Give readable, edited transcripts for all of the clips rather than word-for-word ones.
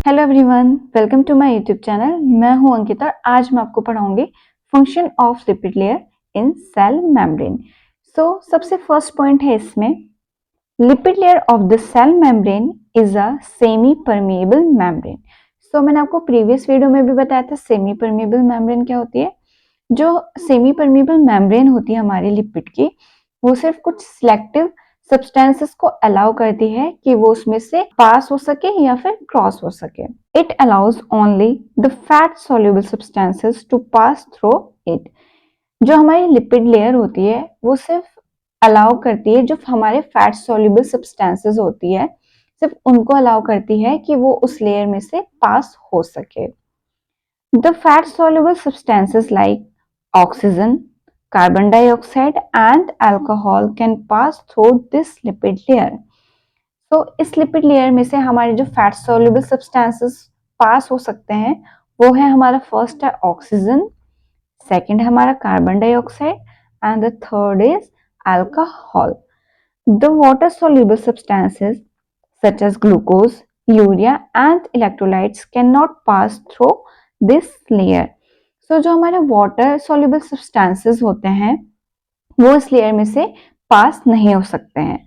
Hello everyone, welcome to my YouTube channel. मैं हूं अंकिता और आज मैं आपको पढ़ाऊंगी function of lipid layer in cell membrane. सबसे फर्स्ट पॉइंट है इसमें, lipid layer of the cell membrane is a semi permeable membrane. मैंने आपको प्रीवियस वीडियो में भी बताया था सेमी परमिएबल मेम्ब्रेन क्या होती है। जो सेमी परमिएबल मेम्ब्रेन होती है हमारी लिपिड की, वो सिर्फ कुछ सिलेक्टिव सब्सटेंसेस को अलाउ करती है कि वो उसमें से पास हो सके या फिर क्रॉस हो सके। It allows only the fat soluble substances to pass through it. जो हमारी लिपिड लेयर होती है वो सिर्फ अलाउ करती है, जो हमारे फैट सॉल्युबल सब्सटेंसेस होती है सिर्फ उनको अलाउ करती है कि वो उस लेयर में से पास हो सके। The fat soluble substances like oxygen, carbon dioxide and alcohol can pass through this lipid layer. इस लिपिड लेयर में से हमारे जो फैट सोल्यूबल सब्सटेंसेस पास हो सकते हैं वो है हमारा फर्स्ट है ऑक्सीजन, सेकंड है हमारा carbon dioxide and the third is alcohol. The water soluble substances such as glucose, urea and electrolytes cannot pass through this layer. जो हमारे वाटर सोल्यूबल सब्सटेंसेस होते हैं वो इस लेयर में से पास नहीं हो सकते हैं।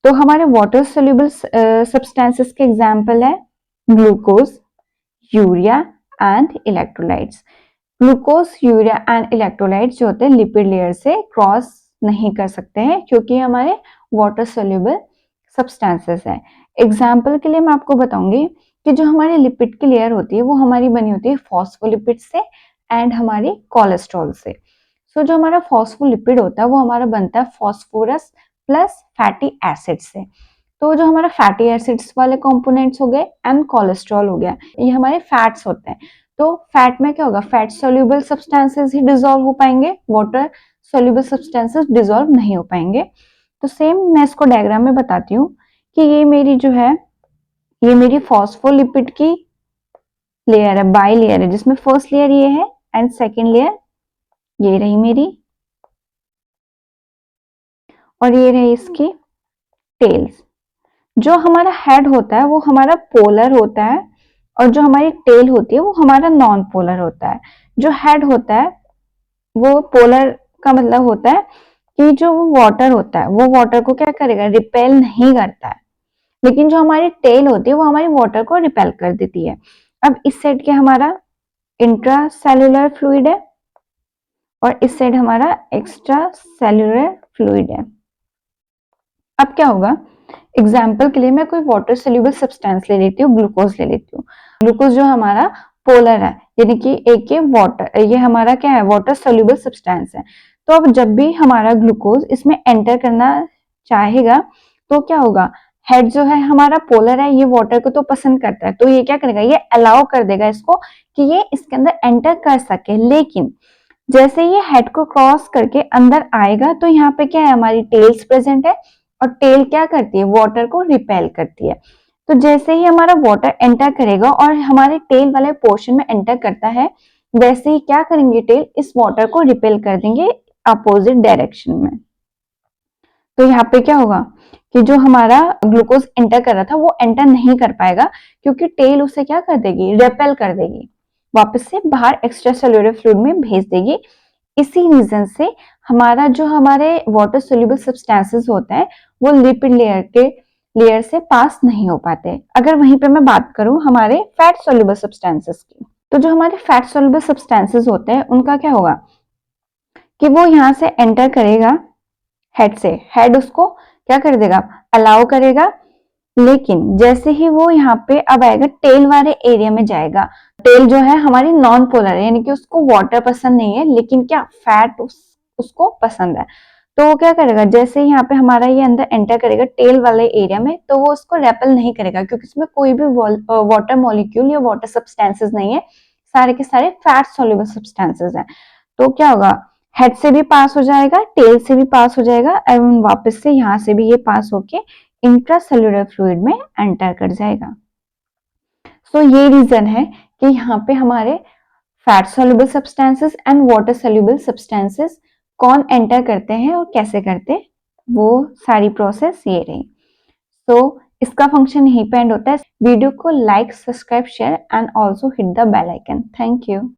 तो हमारे वाटर सोल्यूबल सब्सटेंसेस के एग्जांपल है glucose, urea and electrolytes. Glucose, urea and electrolytes जो होते हैं लिपिड लेयर से क्रॉस नहीं कर सकते हैं क्योंकि हमारे वाटर सोल्यूबल सब्सटेंसेस हैं। एग्जाम्पल के लिए मैं आपको बताऊंगी कि जो हमारी लिपिड की लेयर होती है वो हमारी बनी होती है फॉस्फोलिपिड से एंड हमारी कोलेस्ट्रॉल से। जो हमारा फॉस्फोलिपिड होता है वो हमारा बनता है फॉस्फोरस प्लस फैटी एसिड से। तो जो हमारा फैटी एसिड्स वाले कंपोनेंट्स हो गए एंड कोलेस्ट्रॉल हो गया, ये हमारे फैट्स होते हैं। तो फैट में क्या होगा, फैट सोल्यूबल सब्सटेंसेस ही डिसॉल्व हो पाएंगे, वाटर सोल्यूबल सब्सटेंसेस डिसॉल्व नहीं हो पाएंगे। तो सेम मैं इसको डायग्राम में बताती हूँ कि ये मेरी जो है ये मेरी फॉस्फोलिपिड की लेयर है, बाई लेयर है, जिसमें फर्स्ट लेयर ये है एंड सेकेंड लेयर ये रही मेरी और ये रही इसकी टेल्स। जो हमारा हेड होता है वो हमारा पोलर होता है और जो हमारी टेल होती है वो हमारा नॉन पोलर होता है। जो हेड होता है वो पोलर का मतलब होता है कि जो वाटर होता है वो वाटर को क्या करेगा, रिपेल नहीं करता है, लेकिन जो हमारी टेल होती है वो हमारी वाटर को रिपेल कर देती है। अब इस साइड के हमारा इंट्रा सेल्यूलर फ्लूइड है और इस साइड हमारा एक्स्ट्रा सेल्यूलर फ्लूइड है। अब क्या होगा, एग्जाम्पल के लिए मैं कोई वाटर सोल्यूबल सब्सटेंस ले लेती हूँ, ग्लूकोज ले लेती हूँ। ग्लूकोज जो हमारा पोलर है, यानी कि एक ये वाटर, ये हमारा क्या है, वाटर सोल्यूबल सब्सटेंस है। तो अब जब भी हमारा ग्लूकोज इसमें एंटर करना चाहेगा तो क्या होगा, हेड जो है हमारा पोलर है, ये वाटर को तो पसंद करता है, तो ये क्या करेगा, ये अलाउ कर देगा इसको कि ये इसके अंदर एंटर कर सके। लेकिन जैसे ये हेड को क्रॉस करके अंदर आएगा तो यहाँ पे क्या है, हमारी टेल्स प्रेजेंट है और टेल क्या करती है, वाटर को रिपेल करती है। तो जैसे ही हमारा वाटर एंटर करेगा और हमारे टेल वाले पोर्शन में एंटर करता है, वैसे ही क्या करेंगे, टेल इस वाटर को रिपेल कर देंगे अपोजिट डायरेक्शन में। तो यहाँ पे क्या होगा कि जो हमारा ग्लूकोज एंटर कर रहा था वो एंटर नहीं कर पाएगा क्योंकि टेल उसे क्या कर देगी, रिपेल कर देगी, वापस से बाहर एक्स्ट्रा सेल्यूलर फ्लूइड में भेज देगी। इसी रीजन से हमारा जो हमारे वाटर सोल्यूबल सब्सटेंसेस होते हैं वो लिपिड लेयर से पास नहीं हो पाते। अगर वहीं पे मैं बात करूं हमारे फैट सोल्यूबल सब्सटेंसेस की, तो जो हमारे फैट सोल्यूबल सब्सटेंसेस होते हैं उनका क्या होगा कि वो यहाँ से एंटर करेगा हेड से, हेड उसको क्या कर देगा, अलाउ करेगा। लेकिन जैसे ही वो यहाँ पे अब आएगा टेल वाले एरिया में जाएगा, टेल जो है हमारी नॉन पोलर है, यानी कि उसको वाटर पसंद नहीं है, लेकिन क्या फैट उसको पसंद है। तो वो क्या करेगा, जैसे ही यहाँ पे हमारा ये अंदर एंटर करेगा टेल वाले एरिया में, तो वो उसको रेपल नहीं करेगा क्योंकि इसमें कोई भी वाटर मॉलिक्यूल या वाटर सब्सटेंसेस नहीं है, सारे के सारे फैट सोल्यूबल सब्सटेंसेस हैं। तो क्या होगा, हेड से भी पास हो जाएगा, टेल से भी पास हो जाएगा एवं वापस से यहाँ से भी ये पास होके इंट्रासेल्युलर फ्लूइड में एंटर कर जाएगा। ये रीजन है कि यहाँ पे हमारे fat soluble substances and water soluble substances कौन एंटर करते हैं और कैसे करते हैं, वो सारी प्रोसेस ये रही। इसका फंक्शन यहीं पे एंड होता है। वीडियो को like, subscribe, share and also hit the bell icon. Thank you.